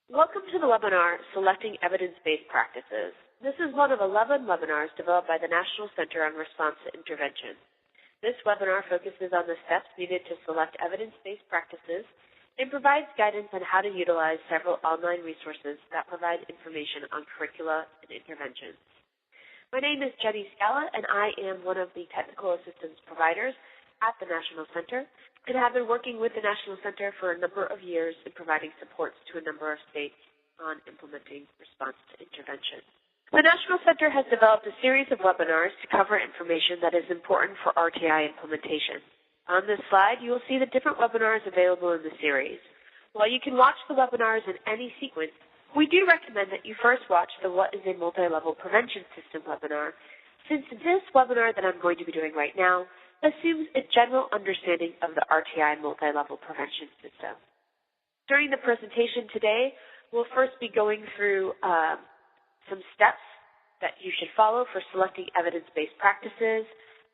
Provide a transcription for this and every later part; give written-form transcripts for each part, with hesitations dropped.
Welcome to the webinar, Selecting Evidence-Based Practices. This is one of 11 webinars developed by the National Center on Response to Intervention. This webinar focuses on the steps needed to select evidence-based practices and provides guidance on how to utilize several online resources that provide information on curricula and interventions. My name is Jenny Scala, and I am one of the technical assistance providers at the National Center, and have been working with the National Center for a number of years in providing supports to a number of states on implementing response to intervention. The National Center has developed a series of webinars to cover information that is important for RTI implementation. On this slide, you will see the different webinars available in the series. While you can watch the webinars in any sequence, we do recommend that you first watch the What is a Multi-Level Prevention System webinar, since this webinar that I'm going to be doing right now assumes a general understanding of the RTI multi-level prevention system. During the presentation today, we'll first be going through some steps that you should follow for selecting evidence-based practices,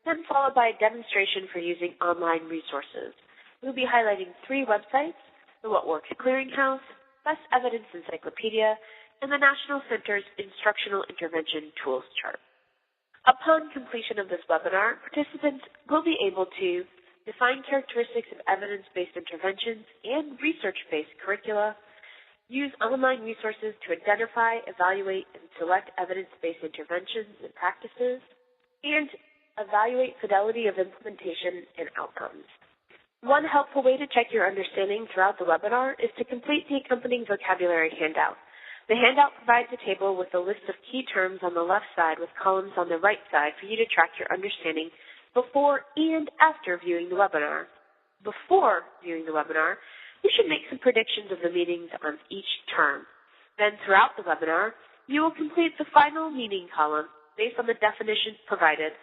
then followed by a demonstration for using online resources. We'll be highlighting 3 websites: the What Works Clearinghouse, Best Evidence Encyclopedia, and the National Center's Instructional Intervention Tools Chart. Upon completion of this webinar, participants will be able to define characteristics of evidence-based interventions and research-based curricula, use online resources to identify, evaluate, and select evidence-based interventions and practices, and evaluate fidelity of implementation and outcomes. One helpful way to check your understanding throughout the webinar is to complete the accompanying vocabulary handout. The handout provides a table with a list of key terms on the left side with columns on the right side for you to track your understanding before and after viewing the webinar. Before viewing the webinar, you should make some predictions of the meanings on each term. Then throughout the webinar, you will complete the final meaning column based on the definitions provided,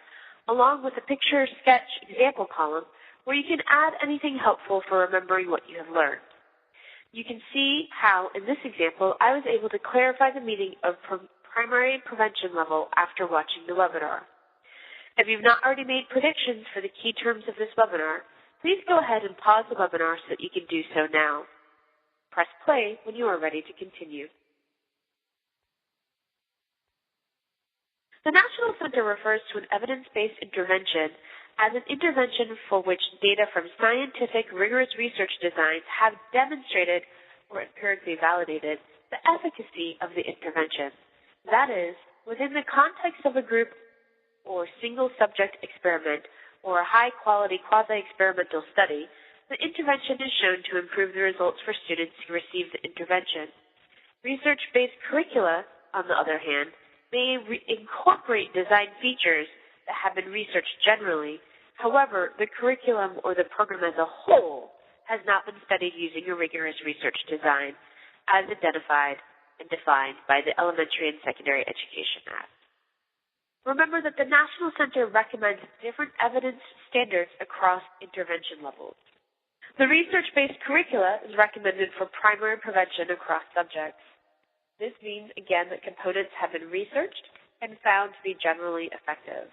along with a picture sketch example column where you can add anything helpful for remembering what you have learned. You can see how, in this example, I was able to clarify the meaning of primary prevention level after watching the webinar. If you've not already made predictions for the key terms of this webinar, please go ahead and pause the webinar so that you can do so now. Press play when you are ready to continue. The National Center refers to an evidence-based intervention as an intervention for which data from scientific, rigorous research designs have demonstrated or empirically validated the efficacy of the intervention. That is, within the context of a group or single-subject experiment or a high-quality quasi-experimental study, the intervention is shown to improve the results for students who receive the intervention. Research-based curricula, on the other hand, may incorporate design features that have been researched generally. However, the curriculum or the program as a whole has not been studied using a rigorous research design as identified and defined by the Elementary and Secondary Education Act. Remember that the National Center recommends different evidence standards across intervention levels. The research-based curricula is recommended for primary prevention across subjects. This means, again, that components have been researched and found to be generally effective.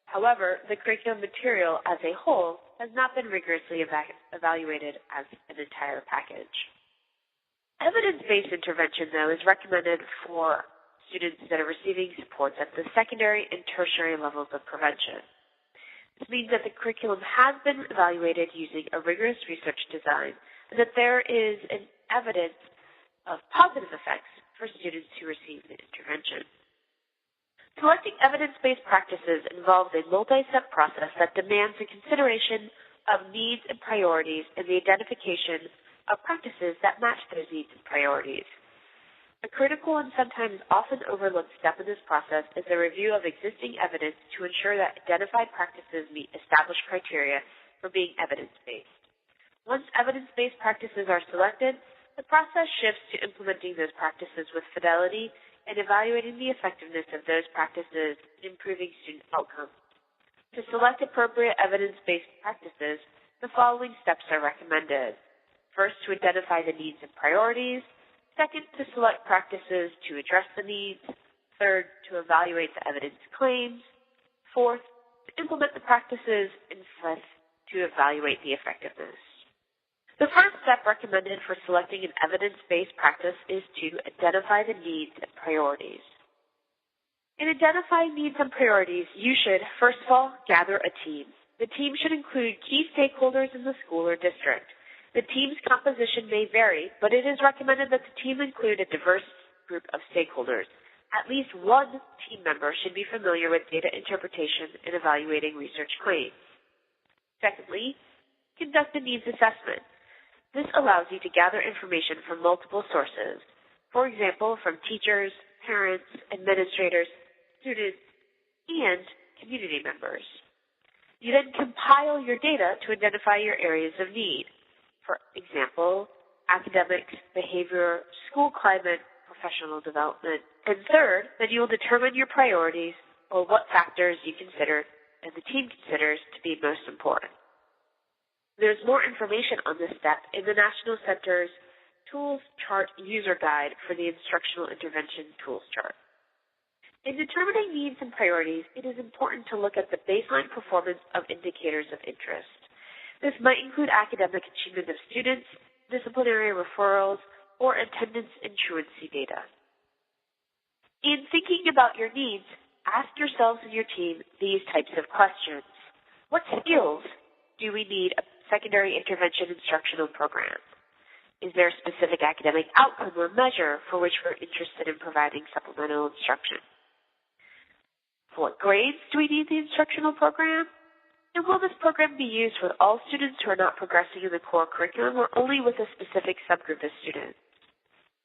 However, the curriculum material as a whole has not been rigorously evaluated as an entire package. Evidence-based intervention, though, is recommended for students that are receiving supports at the secondary and tertiary levels of prevention. This means that the curriculum has been evaluated using a rigorous research design and that there is an evidence of positive effects for students who receive the intervention. Selecting evidence-based practices involves a multi-step process that demands the consideration of needs and priorities and the identification of practices that match those needs and priorities. A critical and sometimes often overlooked step in this process is the review of existing evidence to ensure that identified practices meet established criteria for being evidence-based. Once evidence-based practices are selected, the process shifts to implementing those practices with fidelity and evaluating the effectiveness of those practices in improving student outcomes. To select appropriate evidence-based practices, the following steps are recommended. First, to identify the needs and priorities. Second, to select practices to address the needs. Third, to evaluate the evidence claims. Fourth, to implement the practices. And fifth, to evaluate the effectiveness. The first step recommended for selecting an evidence-based practice is to identify the needs and priorities. In identifying needs and priorities, you should, first of all, gather a team. The team should include key stakeholders in the school or district. The team's composition may vary, but it is recommended that the team include a diverse group of stakeholders. At least one team member should be familiar with data interpretation and evaluating research claims. Secondly, conduct a needs assessment. This allows you to gather information from multiple sources, for example, from teachers, parents, administrators, students, and community members. You then compile your data to identify your areas of need. For example, academics, behavior, school climate, professional development. And third, then you will determine your priorities or what factors you consider and the team considers to be most important. There's more information on this step in the National Center's Tools Chart User Guide for the Instructional Intervention Tools Chart. In determining needs and priorities, it is important to look at the baseline performance of indicators of interest. This might include academic achievement of students, disciplinary referrals, or attendance and truancy data. In thinking about your needs, ask yourselves and your team these types of questions. What skills do we need a secondary intervention instructional program? Is there a specific academic outcome or measure for which we're interested in providing supplemental instruction? For what grades do we need the instructional program? And will this program be used with all students who are not progressing in the core curriculum or only with a specific subgroup of students?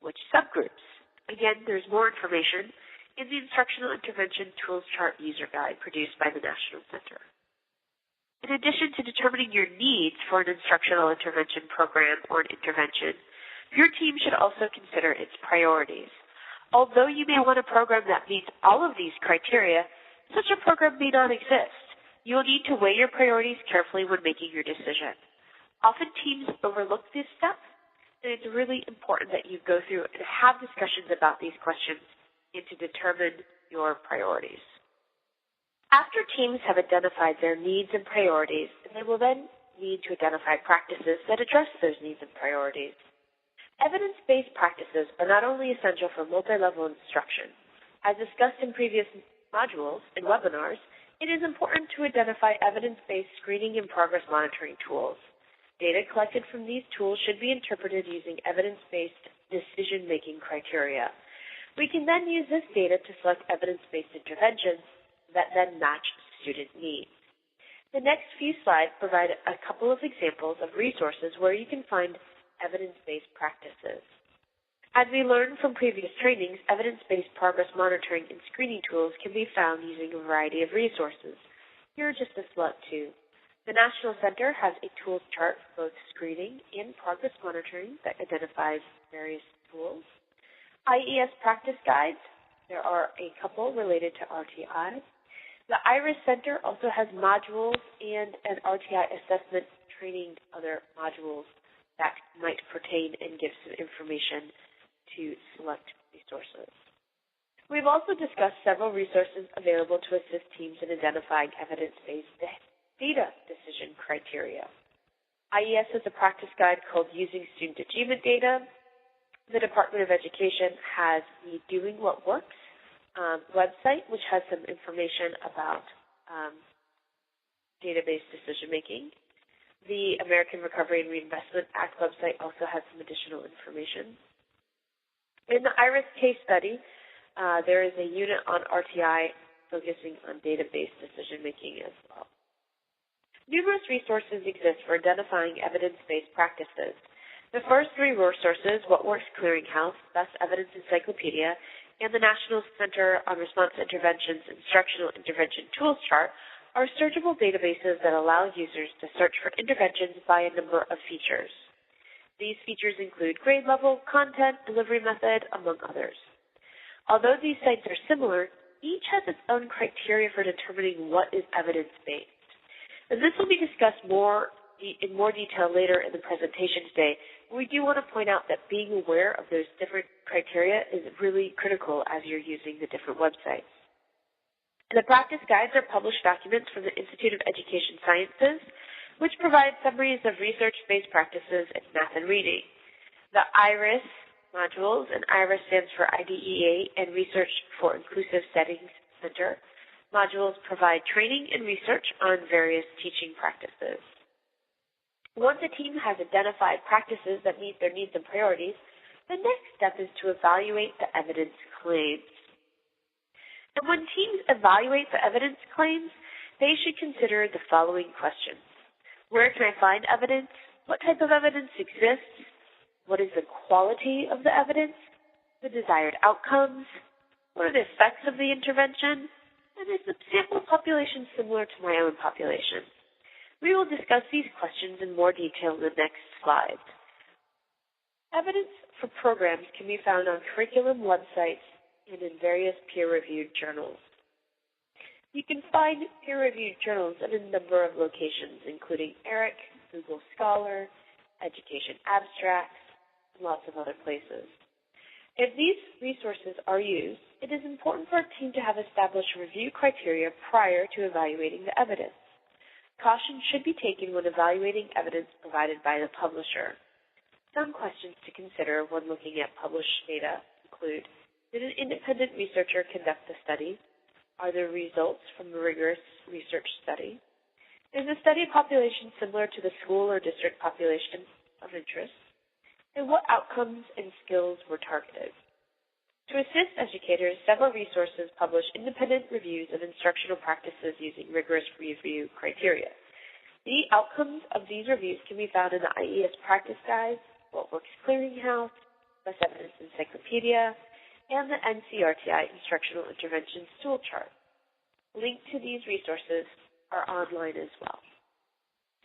Which subgroups? Again, there's more information in the Instructional Intervention Tools Chart User Guide produced by the National Center. In addition to determining your needs for an instructional intervention program or an intervention, your team should also consider its priorities. Although you may want a program that meets all of these criteria, such a program may not exist. You will need to weigh your priorities carefully when making your decision. Often teams overlook this step, and it's really important that you go through and have discussions about these questions and to determine your priorities. After teams have identified their needs and priorities, they will then need to identify practices that address those needs and priorities. Evidence-based practices are not only essential for multi-level instruction. As discussed in previous modules and webinars, it is important to identify evidence-based screening and progress monitoring tools. Data collected from these tools should be interpreted using evidence-based decision-making criteria. We can then use this data to select evidence-based interventions that then match student needs. The next few slides provide a couple of examples of resources where you can find evidence-based practices. As we learned from previous trainings, evidence-based progress monitoring and screening tools can be found using a variety of resources. Here are just a select two. The National Center has a tools chart for both screening and progress monitoring that identifies various tools. IES practice guides, there are a couple related to RTI. The IRIS Center also has modules and an RTI assessment training other modules that might pertain and give some information to select resources. We've also discussed several resources available to assist teams in identifying evidence-based data decision criteria. IES has a practice guide called Using Student Achievement Data. The Department of Education has the Doing What Works website, which has some information about database decision-making. The American Recovery and Reinvestment Act website also has some additional information. In the IRIS case study, there is a unit on RTI focusing on database decision-making as well. Numerous resources exist for identifying evidence-based practices. The first three resources, What Works Clearinghouse, Best Evidence Encyclopedia, and the National Center on Response Intervention's Instructional Intervention Tools Chart, are searchable databases that allow users to search for interventions by a number of features. These features include grade level, content, delivery method, among others. Although these sites are similar, each has its own criteria for determining what is evidence-based. And this will be discussed in more detail later in the presentation today. We do want to point out that being aware of those different criteria is really critical as you're using the different websites. The practice guides are published documents from the Institute of Education Sciences. which provides summaries of research-based practices in math and reading. The IRIS modules, and IRIS stands for IDEA and Research for Inclusive Settings Center, modules provide training and research on various teaching practices. Once a team has identified practices that meet their needs and priorities, the next step is to evaluate the evidence claims. And when teams evaluate the evidence claims, they should consider the following questions. Where can I find evidence? What type of evidence exists? What is the quality of the evidence? The desired outcomes? What are the effects of the intervention? And is the sample population similar to my own population? We will discuss these questions in more detail in the next slides. Evidence for programs can be found on curriculum websites and in various peer-reviewed journals. You can find peer-reviewed journals in a number of locations, including ERIC, Google Scholar, Education Abstracts, and lots of other places. If these resources are used, it is important for a team to have established review criteria prior to evaluating the evidence. Caution should be taken when evaluating evidence provided by the publisher. Some questions to consider when looking at published data include, did an independent researcher conduct the study? Are the results from a rigorous research study? Is the study population similar to the school or district population of interest? And what outcomes and skills were targeted? To assist educators, several resources publish independent reviews of instructional practices using rigorous review criteria. The outcomes of these reviews can be found in the IES Practice Guide, What Works Clearinghouse, Best Evidence Encyclopedia, and the NCRTI Instructional Interventions Tool Chart. Links to these resources are online as well.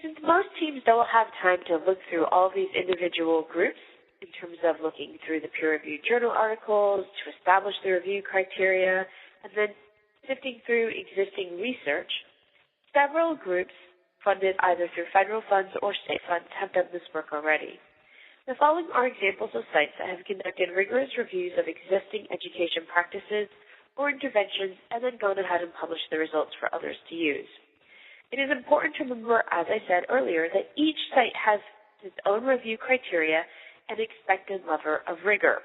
Since most teams don't have time to look through all these individual groups in terms of looking through the peer-reviewed journal articles to establish the review criteria and then sifting through existing research, several groups funded either through federal funds or state funds have done this work already. The following are examples of sites that have conducted rigorous reviews of existing education practices or interventions and then gone ahead and published the results for others to use. It is important to remember, as I said earlier, that each site has its own review criteria and expected level of rigor.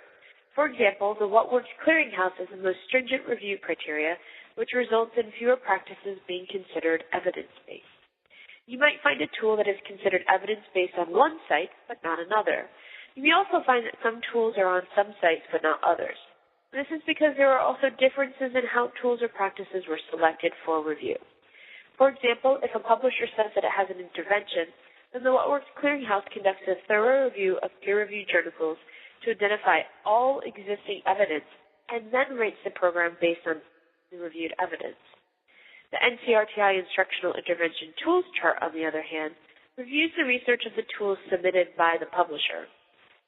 For example, the What Works Clearinghouse is the most stringent review criteria, which results in fewer practices being considered evidence-based. You might find a tool that is considered evidence-based on one site, but not another. You may also find that some tools are on some sites, but not others. This is because there are also differences in how tools or practices were selected for review. For example, if a publisher says that it has an intervention, then the What Works Clearinghouse conducts a thorough review of peer-reviewed journals to identify all existing evidence and then rates the program based on the reviewed evidence. The NCRTI Instructional Intervention Tools Chart, on the other hand, reviews the research of the tools submitted by the publisher.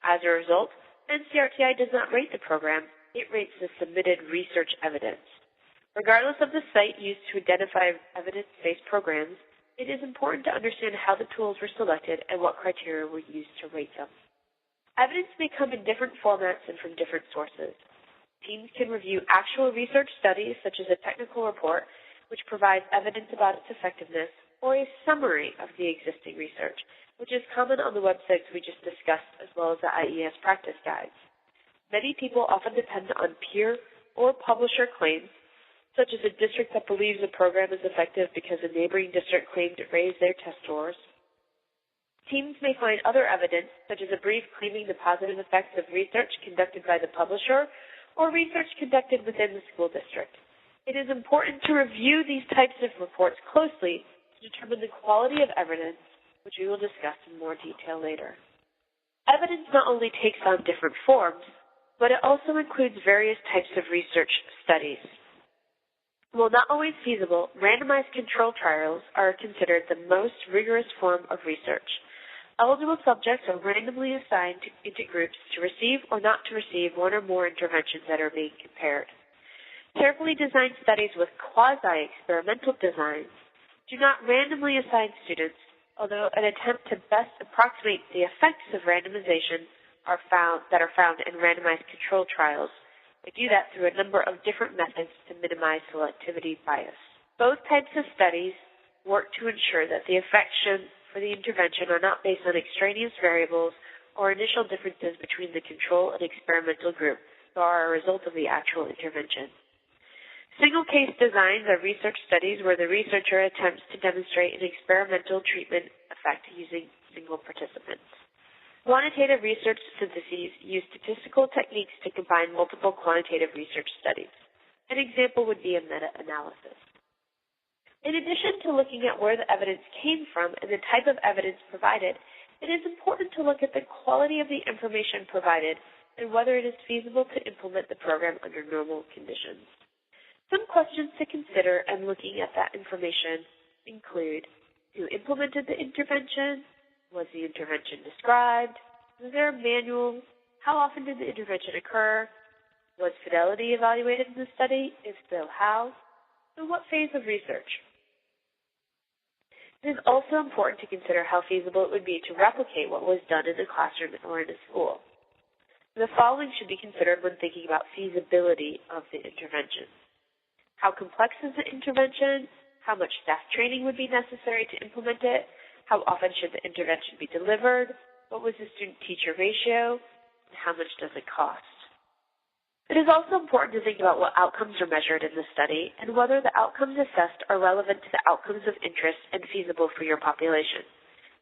As a result, NCRTI does not rate the program, it rates the submitted research evidence. Regardless of the site used to identify evidence-based programs, it is important to understand how the tools were selected and what criteria were used to rate them. Evidence may come in different formats and from different sources. Teams can review actual research studies, such as a technical report, which provides evidence about its effectiveness, or a summary of the existing research, which is common on the websites we just discussed, as well as the IES practice guides. Many people often depend on peer or publisher claims, such as a district that believes a program is effective because a neighboring district claimed it raised their test scores. Teams may find other evidence, such as a brief claiming the positive effects of research conducted by the publisher or research conducted within the school district. It is important to review these types of reports closely to determine the quality of evidence, which we will discuss in more detail later. Evidence not only takes on different forms, but it also includes various types of research studies. While not always feasible, randomized control trials are considered the most rigorous form of research. Eligible subjects are randomly assigned into groups to receive or not to receive one or more interventions that are being compared. Carefully designed studies with quasi-experimental designs do not randomly assign students, although an attempt to best approximate the effects of randomization that are found in randomized control trials. They do that through a number of different methods to minimize selectivity bias. Both types of studies work to ensure that the affection for the intervention are not based on extraneous variables or initial differences between the control and experimental group, but are a result of the actual intervention. Single case designs are research studies where the researcher attempts to demonstrate an experimental treatment effect using single participants. Quantitative research syntheses use statistical techniques to combine multiple quantitative research studies. An example would be a meta-analysis. In addition to looking at where the evidence came from and the type of evidence provided, it is important to look at the quality of the information provided and whether it is feasible to implement the program under normal conditions. Some questions to consider in looking at that information include: who implemented the intervention? Was the intervention described? Was there a manual? How often did the intervention occur? Was fidelity evaluated in the study? If so, how? And what phase of research? It is also important to consider how feasible it would be to replicate what was done in a classroom or in a school. The following should be considered when thinking about feasibility of the intervention. How complex is the intervention? How much staff training would be necessary to implement it? How often should the intervention be delivered? What was the student-teacher ratio? And how much does it cost? It is also important to think about what outcomes are measured in the study and whether the outcomes assessed are relevant to the outcomes of interest and feasible for your population.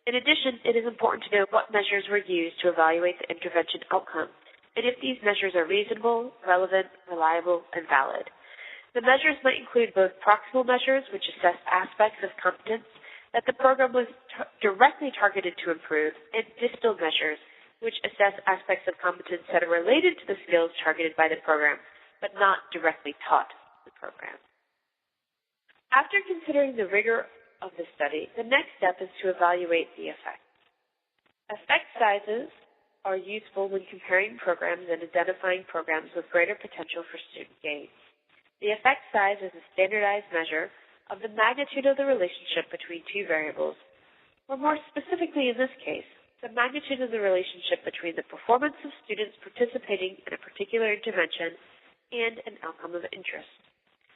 In addition, it is important to know what measures were used to evaluate the intervention outcome and if these measures are reasonable, relevant, reliable, and valid. The measures might include both proximal measures, which assess aspects of competence that the program was directly targeted to improve, and distal measures, which assess aspects of competence that are related to the skills targeted by the program, but not directly taught the program. After considering the rigor of the study, the next step is to evaluate the effects. Effect sizes are useful when comparing programs and identifying programs with greater potential for student gain. The effect size is a standardized measure of the magnitude of the relationship between two variables, or more specifically in this case, the magnitude of the relationship between the performance of students participating in a particular intervention and an outcome of interest.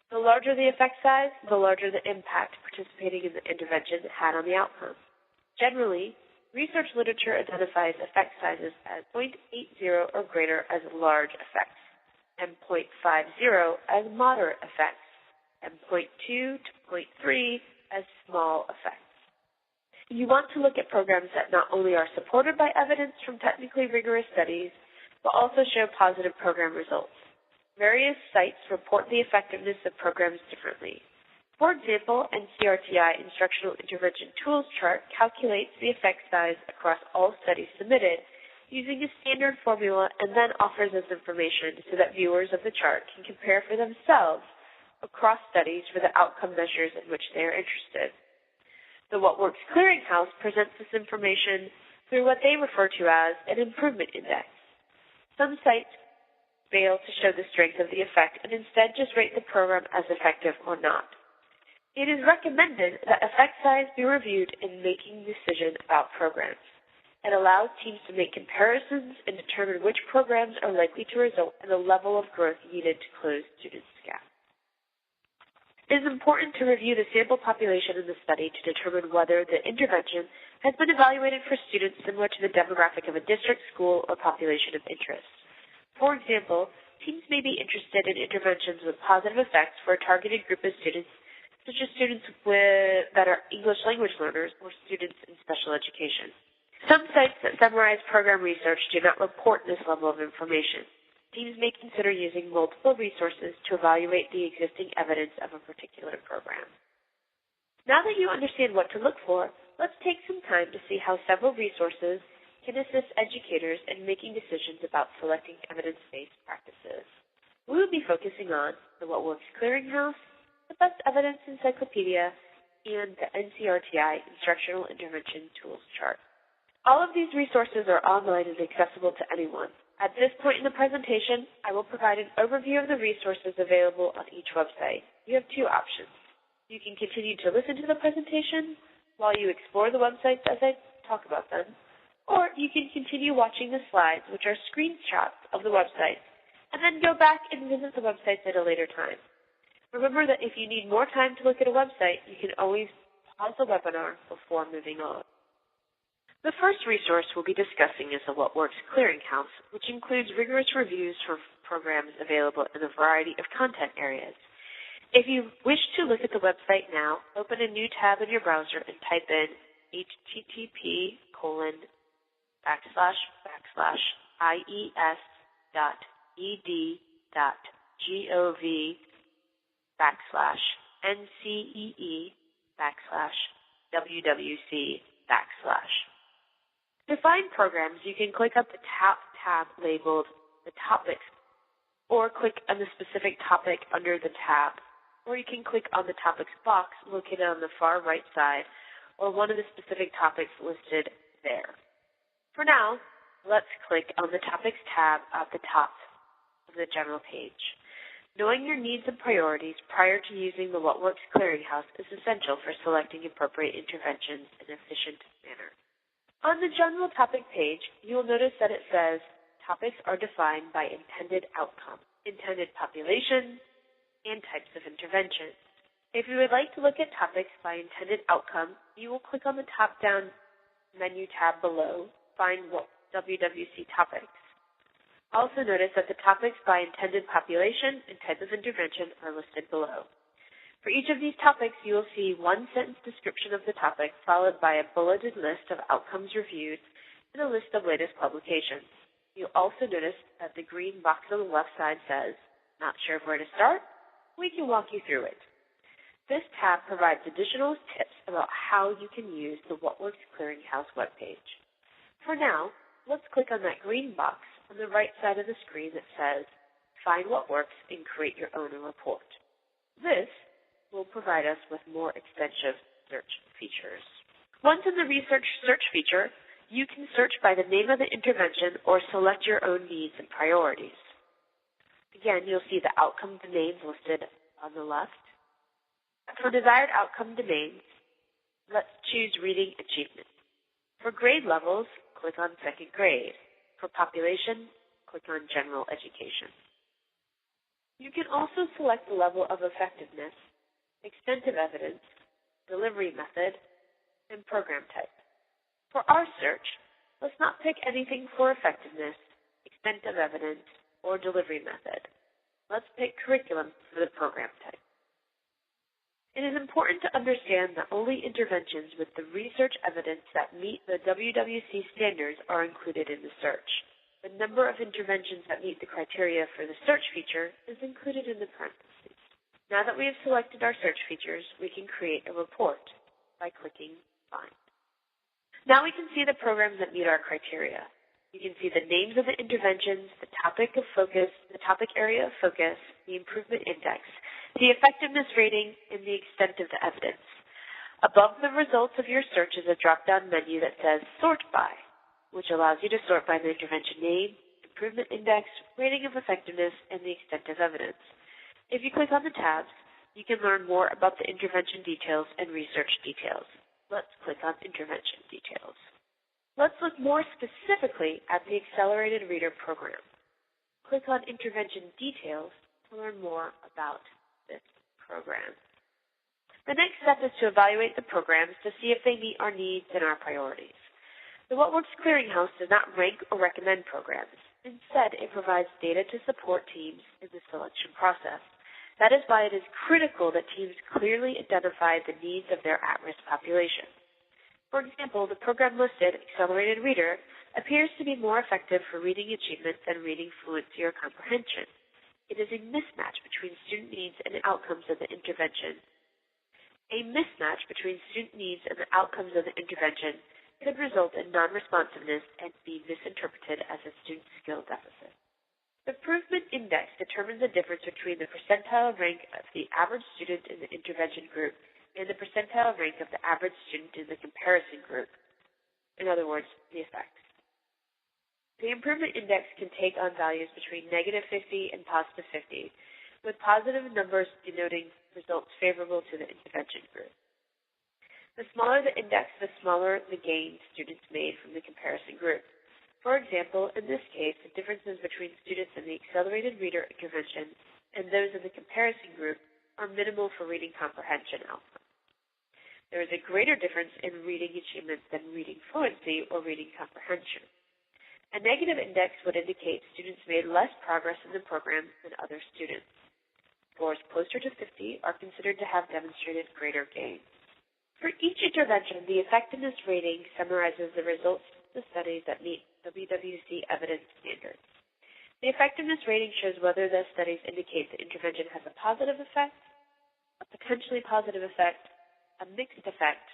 The larger the effect size, the larger the impact participating in the intervention had on the outcome. Generally, research literature identifies effect sizes as 0.80 or greater as large effects, and 0.50 as moderate effects, and 0.2 to 0.3 as small effects. You want to look at programs that not only are supported by evidence from technically rigorous studies, but also show positive program results. Various sites report the effectiveness of programs differently. For example, NCRTI Instructional Intervention Tools chart calculates the effect size across all studies submitted using a standard formula and then offers this information so that viewers of the chart can compare for themselves across studies for the outcome measures in which they are interested. The What Works Clearinghouse presents this information through what they refer to as an improvement index. Some sites fail to show the strength of the effect and instead just rate the program as effective or not. It is recommended that effect size be reviewed in making decisions about programs. It allows teams to make comparisons and determine which programs are likely to result in the level of growth needed to close students' gap. It is important to review the sample population in the study to determine whether the intervention has been evaluated for students similar to the demographic of a district, school, or population of interest. For example, teams may be interested in interventions with positive effects for a targeted group of students, such as students that are English language learners or students in special education. Some sites that summarize program research do not report this level of information. Teams may consider using multiple resources to evaluate the existing evidence of a particular program. Now that you understand what to look for, let's take some time to see how several resources can assist educators in making decisions about selecting evidence-based practices. We will be focusing on the What Works Clearinghouse, the Best Evidence Encyclopedia, and the NCRTI Instructional Intervention Tools chart. All of these resources are online and accessible to anyone. At this point in the presentation, I will provide an overview of the resources available on each website. You have two options. You can continue to listen to the presentation while you explore the websites as I talk about them, or you can continue watching the slides, which are screenshots of the website, and then go back and visit the websites at a later time. Remember that if you need more time to look at a website, you can always pause the webinar before moving on. The first resource we'll be discussing is the What Works Clearinghouse, which includes rigorous reviews for programs available in a variety of content areas. If you wish to look at the website now, open a new tab in your browser and type in http://ies.edu.gov/NCEE/WWC/. To find programs, you can click up the tab labeled the Topics, or click on the specific topic under the tab, or you can click on the Topics box located on the far right side, or one of the specific topics listed there. For now, let's click on the Topics tab at the top of the general page. Knowing your needs and priorities prior to using the What Works Clearinghouse is essential for selecting appropriate interventions in an efficient manner. On the general topic page, you will notice that it says topics are defined by intended outcome, intended population, and types of intervention. If you would like to look at topics by intended outcome, you will click on the top-down menu tab below, find WWC topics. Also notice that the topics by intended population and type of intervention are listed below. For each of these topics, you will see one-sentence description of the topic followed by a bulleted list of outcomes reviewed and a list of latest publications. You'll also notice that the green box on the left side says, "Not sure where to start? We can walk you through it." This tab provides additional tips about how you can use the What Works Clearinghouse webpage. For now, let's click on that green box on the right side of the screen that says, "Find what works and create your own report." This will provide us with more extensive search features. Once in the Research Search feature, you can search by the name of the intervention or select your own needs and priorities. Again, you'll see the outcome domains listed on the left. For desired outcome domains, let's choose Reading Achievement. For grade levels, click on Second Grade. For population, click on General Education. You can also select the level of effectiveness, extent of evidence, delivery method, and program type. For our search, let's not pick anything for effectiveness, extent of evidence, or delivery method. Let's pick curriculum for the program type. It is important to understand that only interventions with the research evidence that meet the WWC standards are included in the search. The number of interventions that meet the criteria for the search feature is included in the parentheses. Now that we have selected our search features, we can create a report by clicking Find. Now we can see the programs that meet our criteria. You can see the names of the interventions, the topic of focus, the topic area of focus, the improvement index, the effectiveness rating, and the extent of the evidence. Above the results of your search is a drop-down menu that says Sort By, which allows you to sort by the intervention name, improvement index, rating of effectiveness, and the extent of evidence. If you click on the tabs, you can learn more about the intervention details and research details. Let's click on Intervention Details. Let's look more specifically at the Accelerated Reader program. Click on Intervention Details to learn more about this program. The next step is to evaluate the programs to see if they meet our needs and our priorities. The What Works Clearinghouse does not rank or recommend programs. Instead, it provides data to support teams in the selection process. That is why it is critical that teams clearly identify the needs of their at-risk population. For example, the program listed, Accelerated Reader, appears to be more effective for reading achievement than reading fluency or comprehension. It is a mismatch between student needs and the outcomes of the intervention. A mismatch between student needs and the outcomes of the intervention could result in non-responsiveness and be misinterpreted as a student skill deficit. The improvement index determines the difference between the percentile rank of the average student in the intervention group and the percentile rank of the average student in the comparison group. In other words, the effects. The improvement index can take on values between -50 and +50, with positive numbers denoting results favorable to the intervention group. The smaller the index, the smaller the gain students made from the comparison group. For example, in this case, the differences between students in the Accelerated Reader intervention and those in the comparison group are minimal for reading comprehension outcomes. There is a greater difference in reading achievement than reading fluency or reading comprehension. A negative index would indicate students made less progress in the program than other students. Scores closer to 50 are considered to have demonstrated greater gains. For each intervention, the effectiveness rating summarizes the results of the studies that meet WWC evidence standards. The effectiveness rating shows whether the studies indicate the intervention has a positive effect, a potentially positive effect, a mixed effect,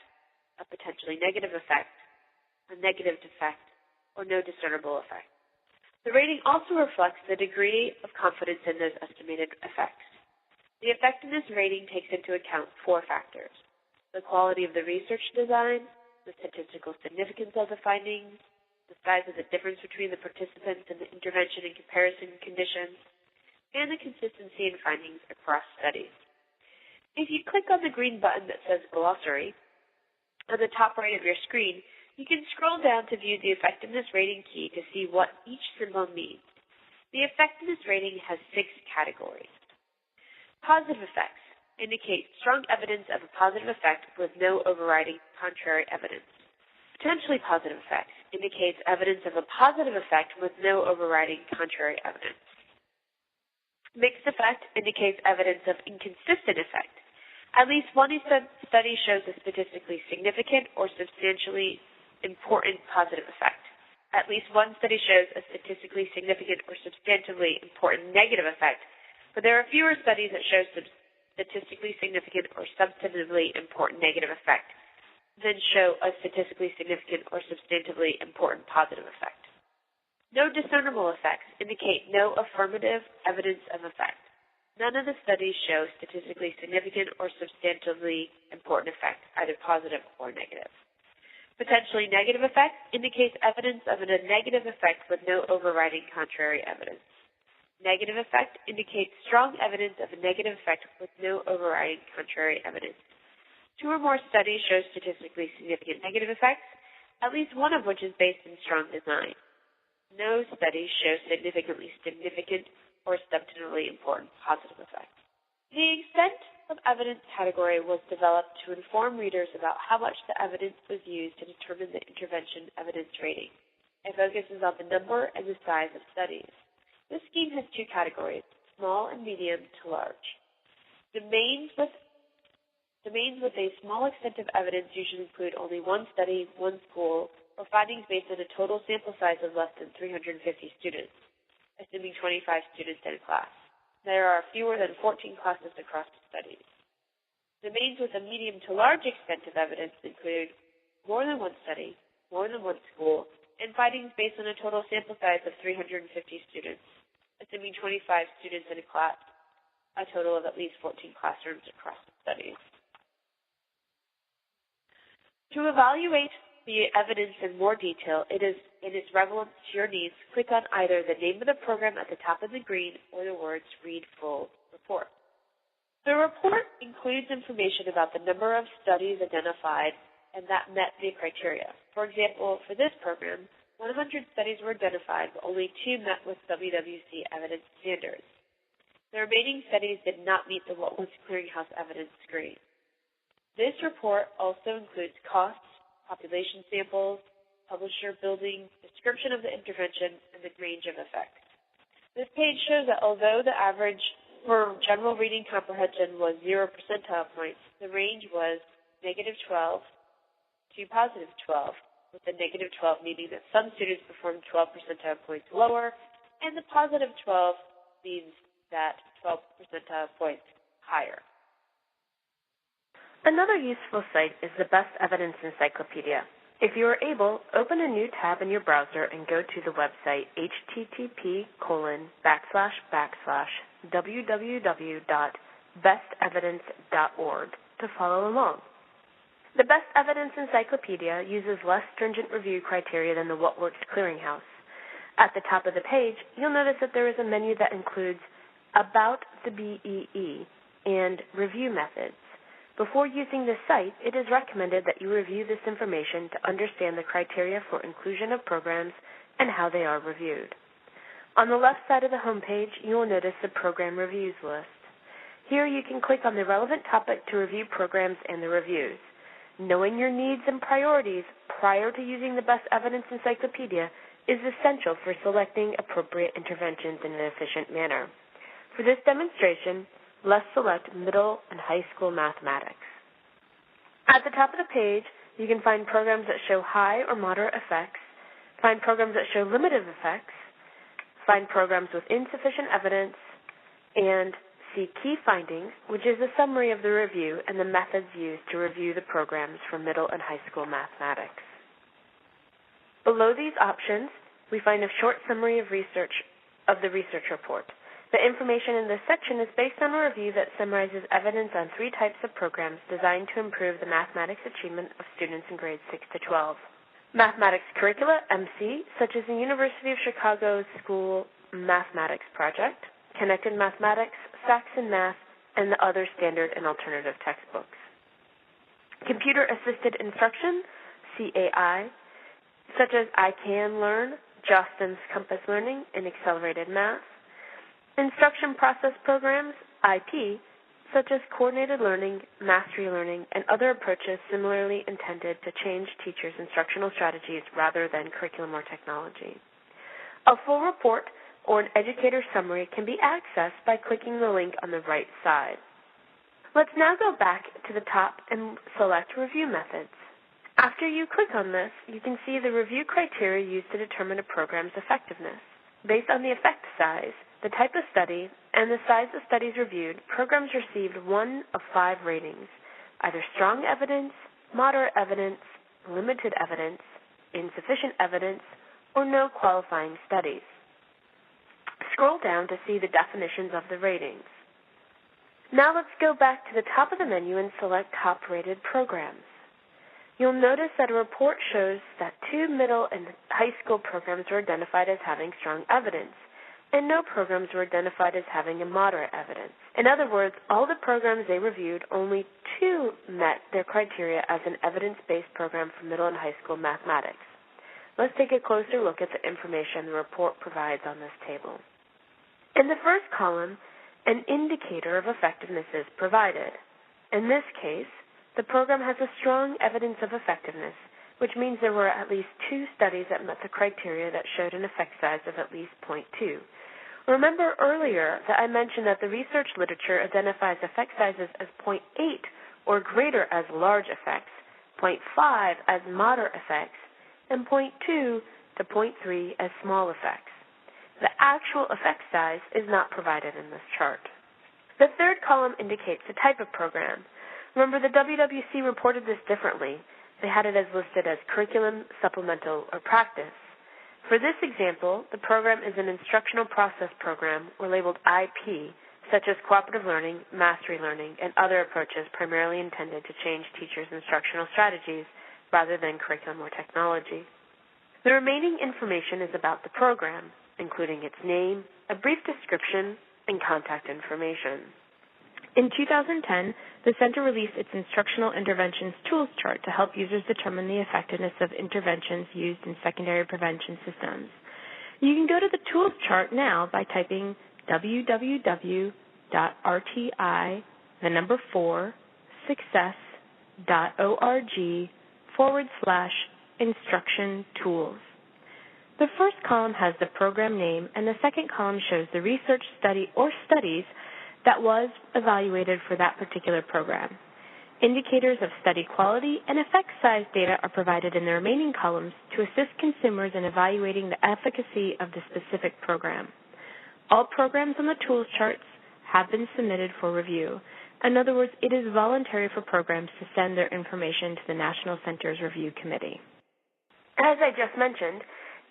a potentially negative effect, a negative effect, or no discernible effect. The rating also reflects the degree of confidence in those estimated effects. The effectiveness rating takes into account 4 factors: the quality of the research design, the statistical significance of the findings, the size of the difference between the participants in the intervention and comparison conditions, and the consistency in findings across studies. If you click on the green button that says Glossary on the top right of your screen, you can scroll down to view the effectiveness rating key to see what each symbol means. The effectiveness rating has 6 categories. Positive effects indicate strong evidence of a positive effect with no overriding contrary evidence. Potentially positive effects indicates evidence of a positive effect with no overriding contrary evidence. Mixed effect indicates evidence of inconsistent effect. At least one study shows a statistically significant or substantially important positive effect. At least one study shows a statistically significant or substantively important negative effect, but there are fewer studies that show statistically significant or substantively important negative effect than show a statistically significant or substantively important positive effect. No discernible effects indicate no affirmative evidence of effect. None of the studies show statistically significant or substantively important effect, either positive or negative. Potentially negative effect indicates evidence of a negative effect with no overriding contrary evidence. Negative effect indicates strong evidence of a negative effect with no overriding contrary evidence. 2 or more studies show statistically significant negative effects, at least one of which is based in strong design. No studies show significantly significant or substantively important positive effects. The extent of evidence category was developed to inform readers about how much the evidence was used to determine the intervention evidence rating. It focuses on the number and the size of studies. This scheme has 2 categories, small and medium to large. Domains with a small extent of evidence usually include only 1 study, 1 school, or findings based on a total sample size of less than 350 students, assuming 25 students in a class. There are fewer than 14 classes across the studies. Domains with a medium to large extent of evidence include more than 1 study, more than 1 school, and findings based on a total sample size of 350 students, assuming 25 students in a class, a total of at least 14 classrooms across the studies. To evaluate the evidence in more detail, in its relevance to your needs, click on either the name of the program at the top of the green or the words Read Full Report. The report includes information about the number of studies identified and that met the criteria. For example, for this program, 100 studies were identified, but only 2 met with WWC evidence standards. The remaining studies did not meet the What Was Clearinghouse evidence screen. This report also includes costs, population samples, publisher building, description of the intervention, and the range of effects. This page shows that although the average for general reading comprehension was 0 percentile points, the range was -12 to +12, with the -12 meaning that some students performed 12 percentile points lower, and the +12 means that 12 percentile points higher. Another useful site is the Best Evidence Encyclopedia. If you are able, open a new tab in your browser and go to the website http://www.bestevidence.org to follow along. The Best Evidence Encyclopedia uses less stringent review criteria than the What Works Clearinghouse. At the top of the page, you'll notice that there is a menu that includes About the BEE and Review Methods. Before using this site, it is recommended that you review this information to understand the criteria for inclusion of programs and how they are reviewed. On the left side of the home page, you will notice the Program Reviews list. Here you can click on the relevant topic to review programs and the reviews. Knowing your needs and priorities prior to using the Best Evidence Encyclopedia is essential for selecting appropriate interventions in an efficient manner. For this demonstration, let's select middle and high school mathematics. At the top of the page, you can find programs that show high or moderate effects, find programs that show limited effects, find programs with insufficient evidence, and see key findings, which is a summary of the review and the methods used to review the programs for middle and high school mathematics. Below these options, we find a short summary of the research report. The information in this section is based on a review that summarizes evidence on 3 types of programs designed to improve the mathematics achievement of students in grades 6 to 12. Mathematics curricula, MC, such as the University of Chicago's School Mathematics Project, Connected Mathematics, Saxon Math, and the other standard and alternative textbooks. Computer-assisted instruction, CAI, such as I Can Learn, Jostens Compass Learning, and Accelerated Math. Instruction process programs, IP, such as coordinated learning, mastery learning, and other approaches similarly intended to change teachers' instructional strategies rather than curriculum or technology. A full report or an educator summary can be accessed by clicking the link on the right side. Let's now go back to the top and select Review Methods. After you click on this, you can see the review criteria used to determine a program's effectiveness. Based on the effect size, the type of study, and the size of studies reviewed, programs received 1 of 5 ratings, either strong evidence, moderate evidence, limited evidence, insufficient evidence, or no qualifying studies. Scroll down to see the definitions of the ratings. Now let's go back to the top of the menu and select top-rated programs. You'll notice that a report shows that 2 middle and high school programs were identified as having strong evidence, and no programs were identified as having a moderate evidence. In other words, all the programs they reviewed, only 2 met their criteria as an evidence-based program for middle and high school mathematics. Let's take a closer look at the information the report provides on this table. In the first column, an indicator of effectiveness is provided. In this case, the program has a strong evidence of effectiveness, which means there were at least 2 studies that met the criteria that showed an effect size of at least 0.2. Remember earlier that I mentioned that the research literature identifies effect sizes as 0.8 or greater as large effects, 0.5 as moderate effects, and 0.2 to 0.3 as small effects. The actual effect size is not provided in this chart. The third column indicates the type of program. Remember, the WWC reported this differently. They had it as listed as curriculum, supplemental, or practice. For this example, the program is an instructional process program or labeled IP, such as cooperative learning, mastery learning, and other approaches primarily intended to change teachers' instructional strategies rather than curriculum or technology. The remaining information is about the program, including its name, a brief description, and contact information. In 2010, the Center released its Instructional Interventions Tools chart to help users determine the effectiveness of interventions used in secondary prevention systems. You can go to the Tools chart now by typing www.rti-success.org/instruction tools. The first column has the program name, and the second column shows the research study or studies that was evaluated for that particular program. Indicators of study quality and effect size data are provided in the remaining columns to assist consumers in evaluating the efficacy of the specific program. All programs on the tools charts have been submitted for review. In other words, it is voluntary for programs to send their information to the National Center's Review Committee. As I just mentioned,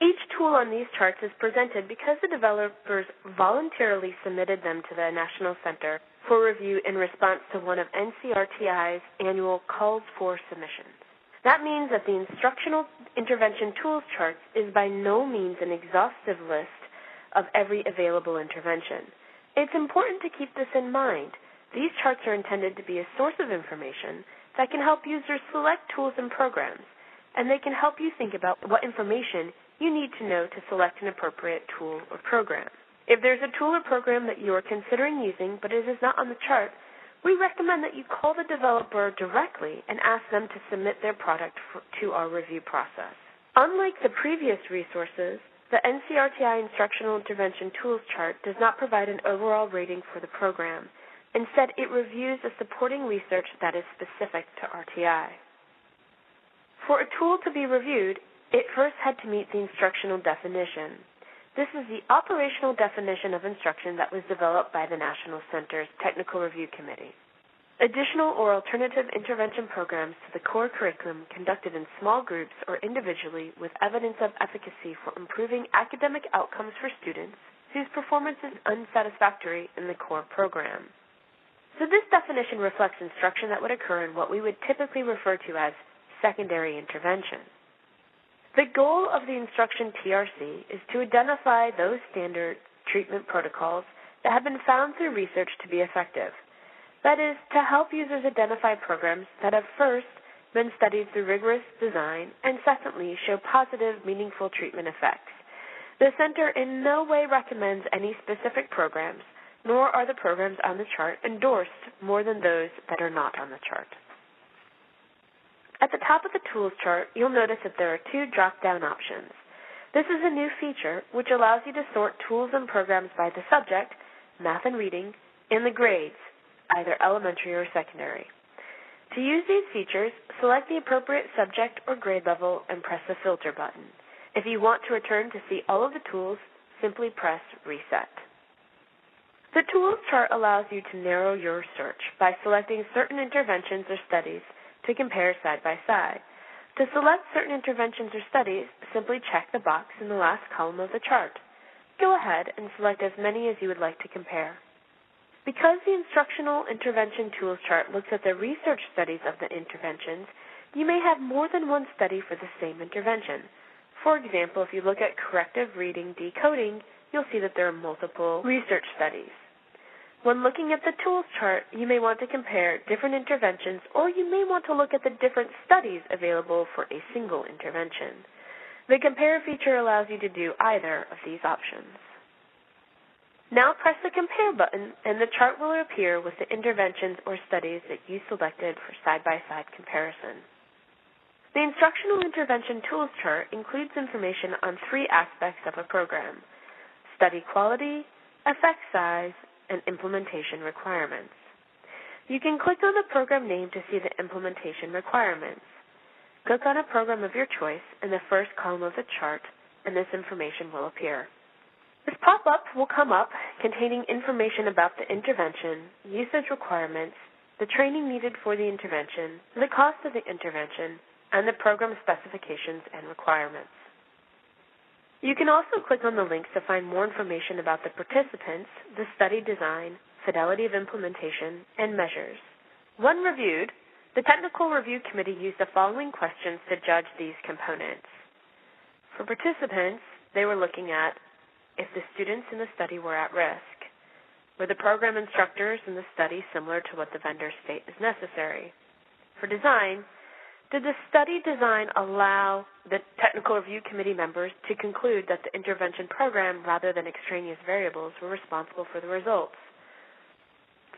each tool on these charts is presented because the developers voluntarily submitted them to the National Center for review in response to one of NCRTI's annual calls for submissions. That means that the Instructional Intervention Tools charts is by no means an exhaustive list of every available intervention. It's important to keep this in mind. These charts are intended to be a source of information that can help users select tools and programs, and they can help you think about what information you need to know to select an appropriate tool or program. If there's a tool or program that you are considering using but it is not on the chart, We recommend that you call the developer directly and ask them to submit their product to our review process. Unlike the previous resources, the NCRTI Instructional Intervention Tools chart does not provide an overall rating for the program. Instead, it reviews the supporting research that is specific to RTI. For a tool to be reviewed, it first had to meet the instructional definition. This is the operational definition of instruction that was developed by the National Center's Technical Review Committee. Additional or alternative intervention programs to the core curriculum conducted in small groups or individually with evidence of efficacy for improving academic outcomes for students whose performance is unsatisfactory in the core program. So this definition reflects instruction that would occur in what we would typically refer to as secondary intervention. The goal of the instruction TRC is to identify those standard treatment protocols that have been found through research to be effective. That is, to help users identify programs that have first been studied through rigorous design and secondly show positive, meaningful treatment effects. The Center in no way recommends any specific programs, nor are the programs on the chart endorsed more than those that are not on the chart. At the top of the tools chart, you'll notice that there are two drop-down options. This is a new feature which allows you to sort tools and programs by the subject, math and reading, and the grades, either elementary or secondary. To use these features, select the appropriate subject or grade level and press the filter button. If you want to return to see all of the tools, simply press reset. The tools chart allows you to narrow your search by selecting certain interventions or studies to compare side by side. To select certain interventions or studies, simply check the box in the last column of the chart. Go ahead and select as many as you would like to compare. Because the Instructional Intervention Tools chart looks at the research studies of the interventions, you may have more than one study for the same intervention. For example, if you look at corrective reading decoding, you'll see that there are multiple research studies. When looking at the tools chart, you may want to compare different interventions, or you may want to look at the different studies available for a single intervention. The Compare feature allows you to do either of these options. Now press the Compare button, and the chart will appear with the interventions or studies that you selected for side-by-side comparison. The Instructional Intervention Tools chart includes information on three aspects of a program: study quality, effect size, and implementation requirements. You can click on the program name to see the implementation requirements. Click on a program of your choice in the first column of the chart, and this information will appear. This pop-up will come up containing information about the intervention, usage requirements, the training needed for the intervention, the cost of the intervention, and the program specifications and requirements. You can also click on the links to find more information about the participants, the study design, fidelity of implementation, and measures. When reviewed, the Technical Review Committee used the following questions to judge these components. For participants, they were looking at if the students in the study were at risk. Were the program instructors in the study similar to what the vendors state is necessary? For design, did the study design allow the Technical Review Committee members to conclude that the intervention program, rather than extraneous variables, were responsible for the results?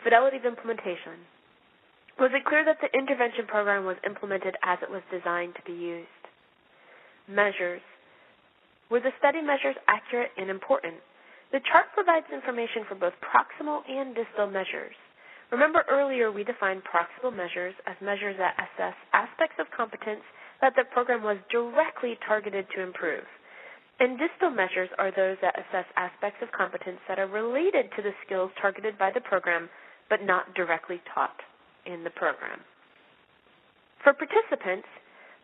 Fidelity of implementation. Was it clear that the intervention program was implemented as it was designed to be used? Measures. Were the study measures accurate and important? The chart provides information for both proximal and distal measures. Remember earlier we defined proximal measures as measures that assess aspects of competence that the program was directly targeted to improve. And distal measures are those that assess aspects of competence that are related to the skills targeted by the program but not directly taught in the program. For participants,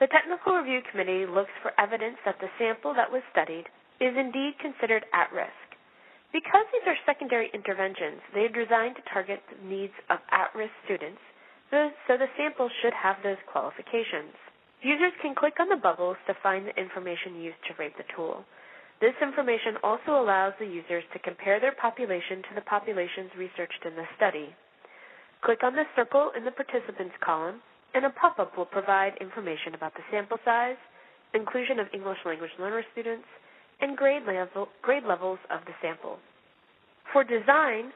the Technical Review Committee looks for evidence that the sample that was studied is indeed considered at risk. Because these are secondary interventions, they are designed to target the needs of at-risk students, so the sample should have those qualifications. Users can click on the bubbles to find the information used to rate the tool. This information also allows the users to compare their population to the populations researched in the study. Click on the circle in the participants column, and a pop-up will provide information about the sample size, inclusion of English language learner students, and grade levels of the sample. For design,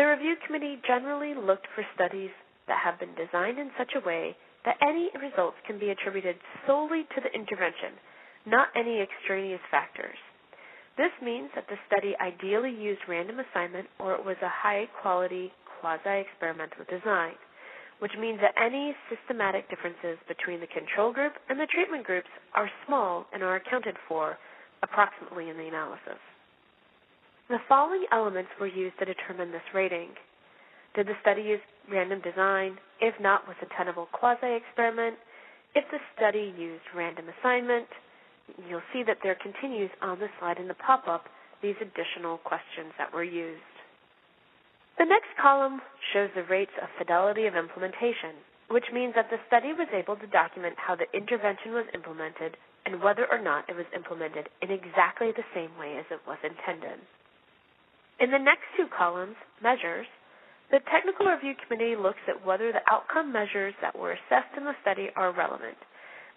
The review committee generally looked for studies that have been designed in such a way that any results can be attributed solely to the intervention, not any extraneous factors. This means that the study ideally used random assignment or it was a high-quality quasi-experimental design, which means that any systematic differences between the control group and the treatment groups are small and are accounted for approximately in the analysis. The following elements were used to determine this rating. Did the study use random design? If not, was it a tenable quasi-experiment? If the study used random assignment, you'll see that there continues on the slide in the pop-up these additional questions that were used. The next column shows the rates of fidelity of implementation, which means that the study was able to document how the intervention was implemented and whether or not it was implemented in exactly the same way as it was intended. In the next two columns, measures, the Technical Review Committee looks at whether the outcome measures that were assessed in the study are relevant.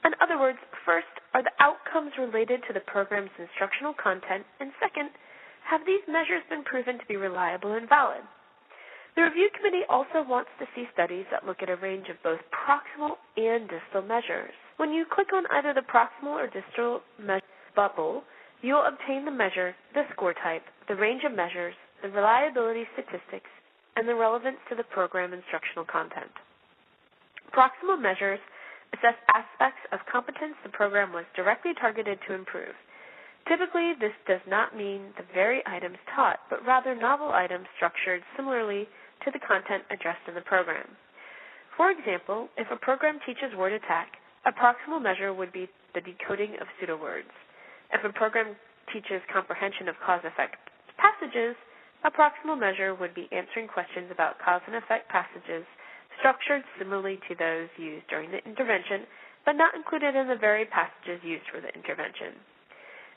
In other words, first, are the outcomes related to the program's instructional content, and second, have these measures been proven to be reliable and valid? The review committee also wants to see studies that look at a range of both proximal and distal measures. When you click on either the proximal or distal measure bubble, you will obtain the measure, the score type, the range of measures, the reliability statistics, and the relevance to the program instructional content. Proximal measures assess aspects of competence the program was directly targeted to improve. Typically, this does not mean the very items taught, but rather novel items structured similarly to the content addressed in the program. For example, if a program teaches word attack, a proximal measure would be the decoding of pseudo-words. If a program teaches comprehension of cause-effect passages, a proximal measure would be answering questions about cause and effect passages structured similarly to those used during the intervention, but not included in the very passages used for the intervention.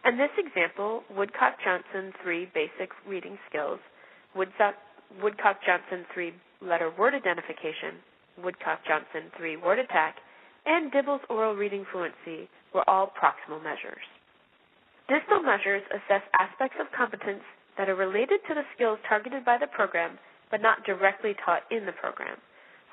In this example, Woodcock-Johnson 3 basic reading skills, Woodcock-Johnson 3 letter word identification, Woodcock-Johnson 3 word attack, and Dibble's oral reading fluency were all proximal measures. Distal measures assess aspects of competence that are related to the skills targeted by the program, but not directly taught in the program.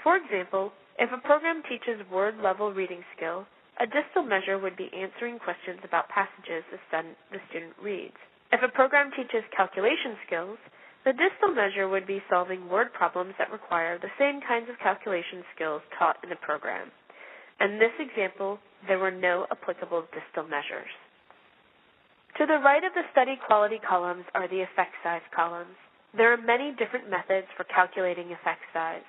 For example, if a program teaches word-level reading skill, a distal measure would be answering questions about passages the student reads. If a program teaches calculation skills, the distal measure would be solving word problems that require the same kinds of calculation skills taught in the program. In this example, there were no applicable distal measures. To the right of the study quality columns are the effect size columns. There are many different methods for calculating effect size.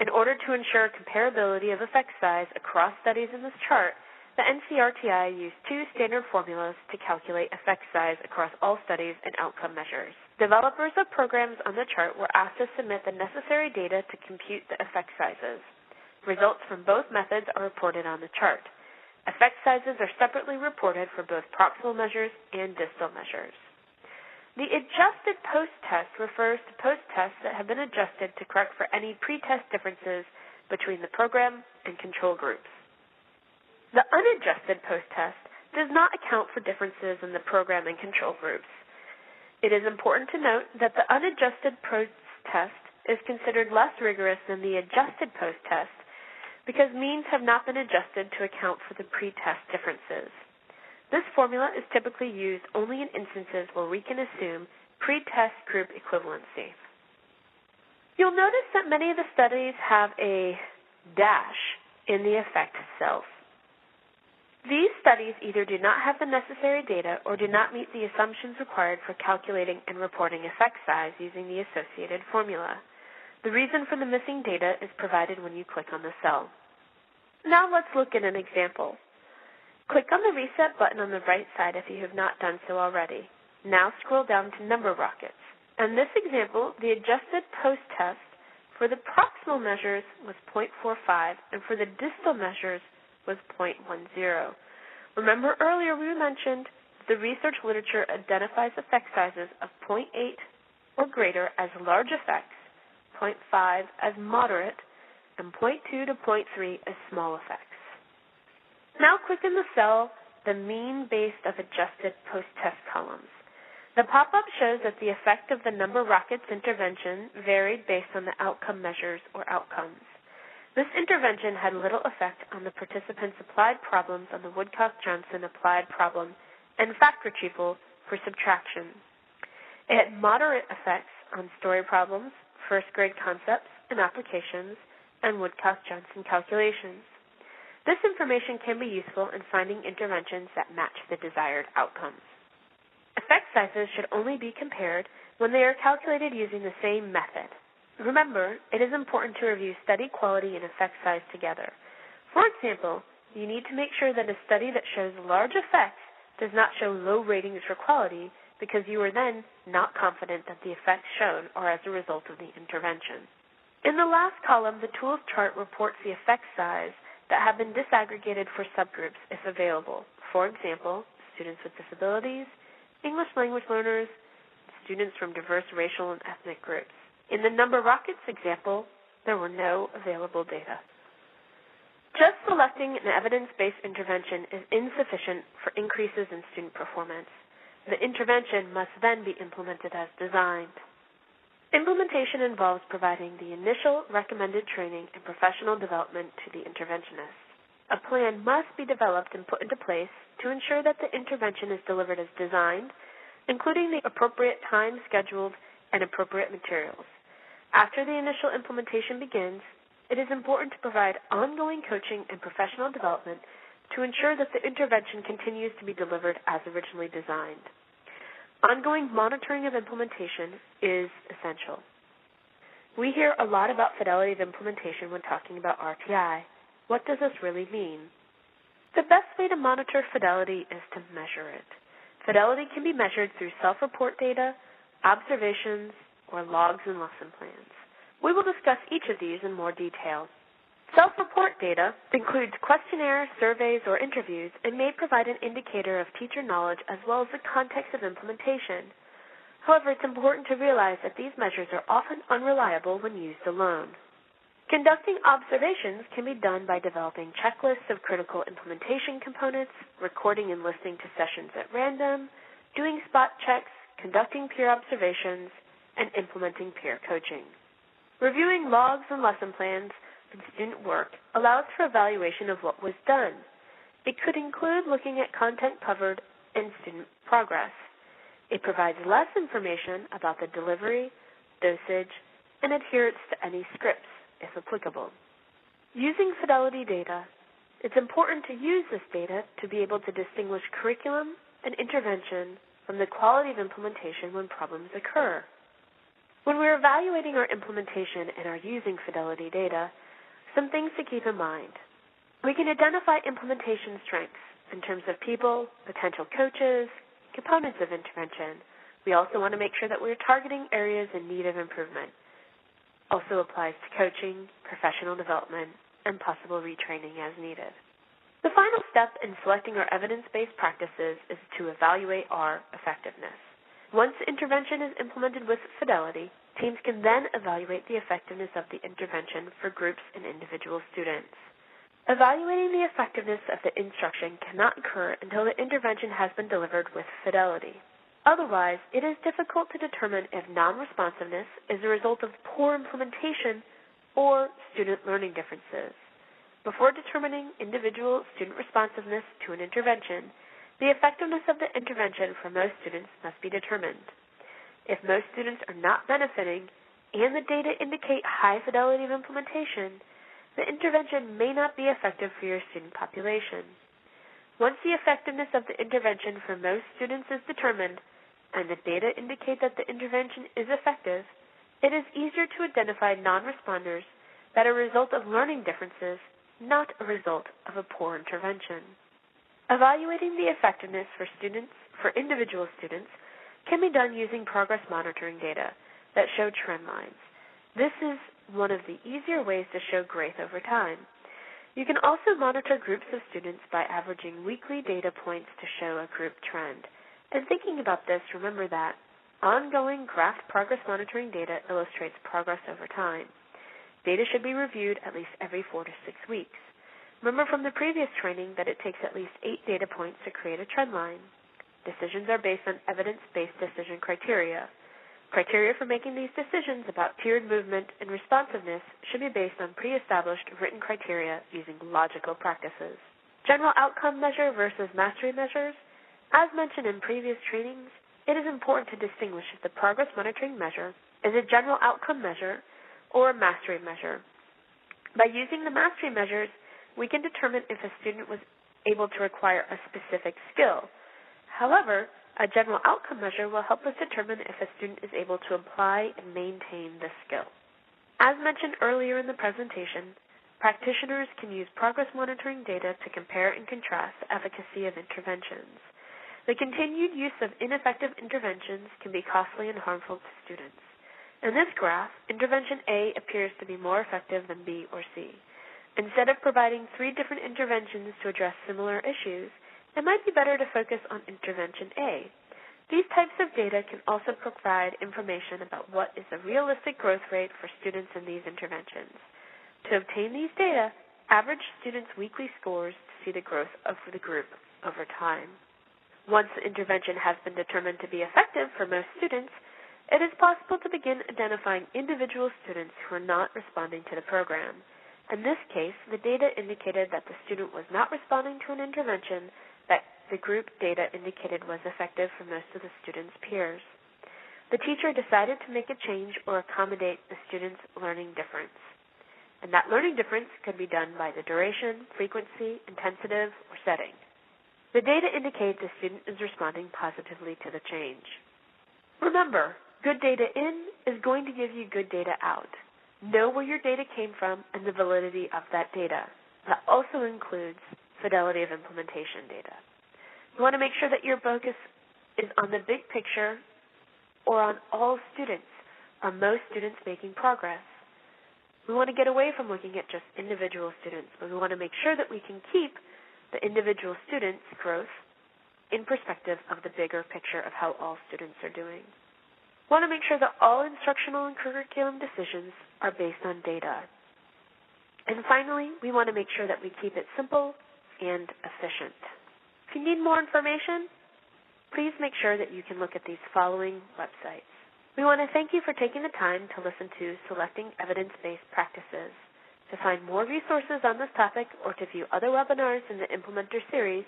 In order to ensure comparability of effect size across studies in this chart, the NCRTI used two standard formulas to calculate effect size across all studies and outcome measures. Developers of programs on the chart were asked to submit the necessary data to compute the effect sizes. Results from both methods are reported on the chart. Effect sizes are separately reported for both proximal measures and distal measures. The adjusted post-test refers to post-tests that have been adjusted to correct for any pre-test differences between the program and control groups. The unadjusted post-test does not account for differences in the program and control groups. It is important to note that the unadjusted post-test is considered less rigorous than the adjusted post-test because means have not been adjusted to account for the pre-test differences. This formula is typically used only in instances where we can assume pre-test group equivalency. You'll notice that many of the studies have a dash in the effect itself. These studies either do not have the necessary data or do not meet the assumptions required for calculating and reporting effect size using the associated formula. The reason for the missing data is provided when you click on the cell. Now let's look at an example. Click on the Reset button on the right side if you have not done so already. Now scroll down to Number Rockets. In this example, the adjusted post-test for the proximal measures was 0.45 and for the distal measures was 0.10. Remember earlier we mentioned the research literature identifies effect sizes of 0.8 or greater as large effects, 0.5 as moderate, and 0.2 to 0.3 as small effects. Now click in the cell, the mean based of adjusted post-test columns. The pop-up shows that the effect of the number rockets intervention varied based on the outcome measures or outcomes. This intervention had little effect on the participants' applied problems on the Woodcock-Johnson applied problem and fact retrieval for subtraction. It had moderate effects on story problems, first-grade concepts and applications, and Woodcock-Johnson calculations. This information can be useful in finding interventions that match the desired outcomes. Effect sizes should only be compared when they are calculated using the same method. Remember, it is important to review study quality and effect size together. For example, you need to make sure that a study that shows large effects does not show low ratings for quality because you are then not confident that the effects shown are as a result of the intervention. In the last column, the tools chart reports the effect size that have been disaggregated for subgroups if available. For example, students with disabilities, English language learners, students from diverse racial and ethnic groups. In the number rockets example, there were no available data. Just selecting an evidence-based intervention is insufficient for increases in student performance. The intervention must then be implemented as designed. Implementation involves providing the initial recommended training and professional development to the interventionist. A plan must be developed and put into place to ensure that the intervention is delivered as designed, including the appropriate time scheduled and appropriate materials. After the initial implementation begins, it is important to provide ongoing coaching and professional development to ensure that the intervention continues to be delivered as originally designed. Ongoing monitoring of implementation is essential. We hear a lot about fidelity of implementation when talking about RTI. What does this really mean? The best way to monitor fidelity is to measure it. Fidelity can be measured through self-report data, observations, or logs and lesson plans. We will discuss each of these in more detail. Self-report data includes questionnaires, surveys, or interviews and may provide an indicator of teacher knowledge as well as the context of implementation. However, it's important to realize that these measures are often unreliable when used alone. Conducting observations can be done by developing checklists of critical implementation components, recording and listening to sessions at random, doing spot checks, conducting peer observations, and implementing peer coaching. Reviewing logs and lesson plans and student work allows for evaluation of what was done. It could include looking at content covered and student progress. It provides less information about the delivery, dosage, and adherence to any scripts, if applicable. Using fidelity data, it's important to use this data to be able to distinguish curriculum and intervention from the quality of implementation when problems occur. When we're evaluating our implementation and are using fidelity data, some things to keep in mind. We can identify implementation strengths in terms of people, potential coaches, components of intervention. We also want to make sure that we're targeting areas in need of improvement. Also applies to coaching, professional development, and possible retraining as needed. The final step in selecting our evidence-based practices is to evaluate our effectiveness. Once intervention is implemented with fidelity, teams can then evaluate the effectiveness of the intervention for groups and individual students. Evaluating the effectiveness of the instruction cannot occur until the intervention has been delivered with fidelity. Otherwise, it is difficult to determine if non-responsiveness is a result of poor implementation or student learning differences. Before determining individual student responsiveness to an intervention, the effectiveness of the intervention for most students must be determined. If most students are not benefiting and the data indicate high fidelity of implementation, the intervention may not be effective for your student population. Once the effectiveness of the intervention for most students is determined and the data indicate that the intervention is effective, it is easier to identify non-responders that are a result of learning differences, not a result of a poor intervention. Evaluating the effectiveness for individual students can be done using progress monitoring data that show trend lines. This is one of the easier ways to show growth over time. You can also monitor groups of students by averaging weekly data points to show a group trend. And thinking about this, remember that ongoing graphed progress monitoring data illustrates progress over time. Data should be reviewed at least every 4 to 6 weeks. Remember from the previous training that it takes at least 8 data points to create a trend line. Decisions are based on evidence-based decision criteria. Criteria for making these decisions about tiered movement and responsiveness should be based on pre-established written criteria using logical practices. General outcome measure versus mastery measures. As mentioned in previous trainings, it is important to distinguish if the progress monitoring measure is a general outcome measure or a mastery measure. By using the mastery measures, we can determine if a student was able to acquire a specific skill. However, a general outcome measure will help us determine if a student is able to apply and maintain this skill. As mentioned earlier in the presentation, practitioners can use progress monitoring data to compare and contrast the efficacy of interventions. The continued use of ineffective interventions can be costly and harmful to students. In this graph, intervention A appears to be more effective than B or C. Instead of providing 3 different interventions to address similar issues, it might be better to focus on intervention A. These types of data can also provide information about what is the realistic growth rate for students in these interventions. To obtain these data, average students' weekly scores to see the growth of the group over time. Once the intervention has been determined to be effective for most students, it is possible to begin identifying individual students who are not responding to the program. In this case, the data indicated that the student was not responding to an intervention that the group data indicated was effective for most of the student's peers. The teacher decided to make a change or accommodate the student's learning difference. And that learning difference could be done by the duration, frequency, intensive, or setting. The data indicate the student is responding positively to the change. Remember, good data in is going to give you good data out. Know where your data came from and the validity of that data. That also includes fidelity of implementation data. You want to make sure that your focus is on the big picture or on all students, or most students making progress. We want to get away from looking at just individual students, but we want to make sure that we can keep the individual students' growth in perspective of the bigger picture of how all students are doing. We want to make sure that all instructional and curriculum decisions are based on data. And finally, we want to make sure that we keep it simple and efficient. If you need more information, please make sure that you can look at these following websites. We want to thank you for taking the time to listen to Selecting Evidence-Based Practices. To find more resources on this topic or to view other webinars in the Implementer series,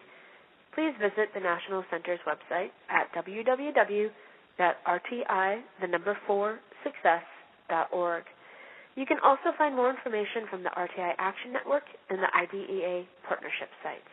please visit the National Center's website at www.rti4success.org. You can also find more information from the RTI Action Network and the IDEA partnership sites.